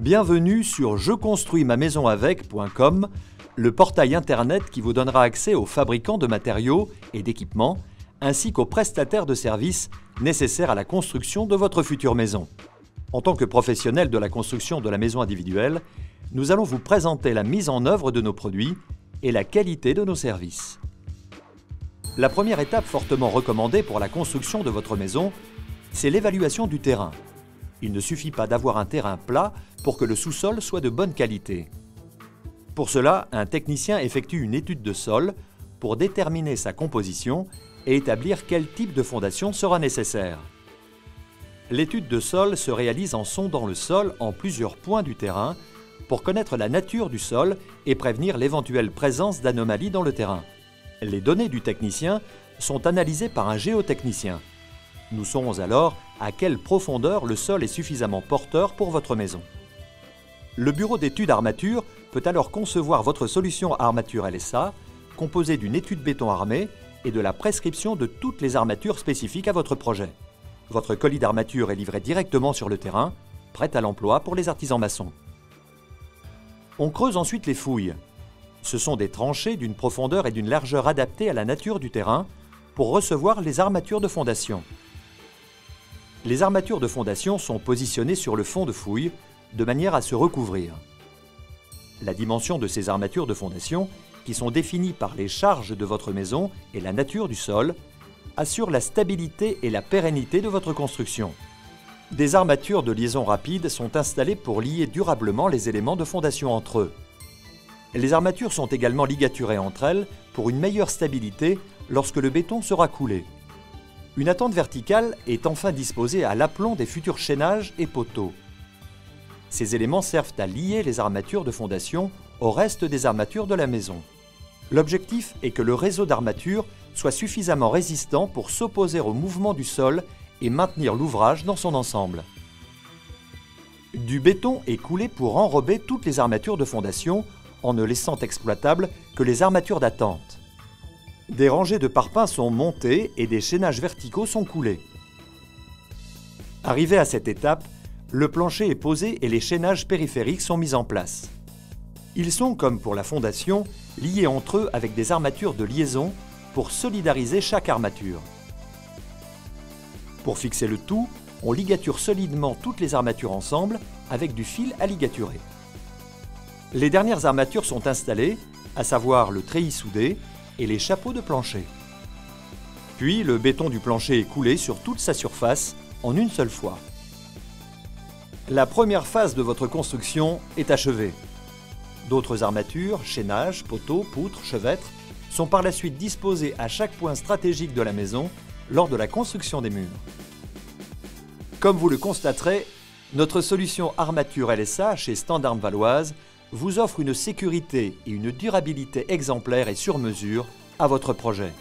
Bienvenue sur jeconstruismamaisonavec.com, le portail internet qui vous donnera accès aux fabricants de matériaux et d'équipements, ainsi qu'aux prestataires de services nécessaires à la construction de votre future maison. En tant que professionnel de la construction de la maison individuelle, nous allons vous présenter la mise en œuvre de nos produits et la qualité de nos services. La première étape fortement recommandée pour la construction de votre maison, c'est l'évaluation du terrain. Il ne suffit pas d'avoir un terrain plat pour que le sous-sol soit de bonne qualité. Pour cela, un technicien effectue une étude de sol pour déterminer sa composition et établir quel type de fondation sera nécessaire. L'étude de sol se réalise en sondant le sol en plusieurs points du terrain pour connaître la nature du sol et prévenir l'éventuelle présence d'anomalies dans le terrain. Les données du technicien sont analysées par un géotechnicien. Nous saurons alors à quelle profondeur le sol est suffisamment porteur pour votre maison. Le bureau d'études armature peut alors concevoir votre solution armature LSA, composée d'une étude béton armé et de la prescription de toutes les armatures spécifiques à votre projet. Votre colis d'armature est livré directement sur le terrain, prêt à l'emploi pour les artisans maçons. On creuse ensuite les fouilles. Ce sont des tranchées d'une profondeur et d'une largeur adaptées à la nature du terrain pour recevoir les armatures de fondation. Les armatures de fondation sont positionnées sur le fond de fouille de manière à se recouvrir. La dimension de ces armatures de fondation, qui sont définies par les charges de votre maison et la nature du sol, assure la stabilité et la pérennité de votre construction. Des armatures de liaison rapide sont installées pour lier durablement les éléments de fondation entre eux. Les armatures sont également ligaturées entre elles pour une meilleure stabilité lorsque le béton sera coulé. Une attente verticale est enfin disposée à l'aplomb des futurs chaînages et poteaux. Ces éléments servent à lier les armatures de fondation au reste des armatures de la maison. L'objectif est que le réseau d'armatures soit suffisamment résistant pour s'opposer au mouvement du sol et maintenir l'ouvrage dans son ensemble. Du béton est coulé pour enrober toutes les armatures de fondation en ne laissant exploitables que les armatures d'attente. Des rangées de parpaings sont montées et des chaînages verticaux sont coulés. Arrivé à cette étape, le plancher est posé et les chaînages périphériques sont mis en place. Ils sont, comme pour la fondation, liés entre eux avec des armatures de liaison pour solidariser chaque armature. Pour fixer le tout, on ligature solidement toutes les armatures ensemble avec du fil à ligaturer. Les dernières armatures sont installées, à savoir le treillis soudé et les chapeaux de plancher. Puis le béton du plancher est coulé sur toute sa surface en une seule fois. La première phase de votre construction est achevée. D'autres armatures, chaînages, poteaux, poutres, chevêtres sont par la suite disposées à chaque point stratégique de la maison lors de la construction des murs. Comme vous le constaterez, notre solution armature LSA chez Standarm Valoise vous offre une sécurité et une durabilité exemplaires et sur mesure à votre projet.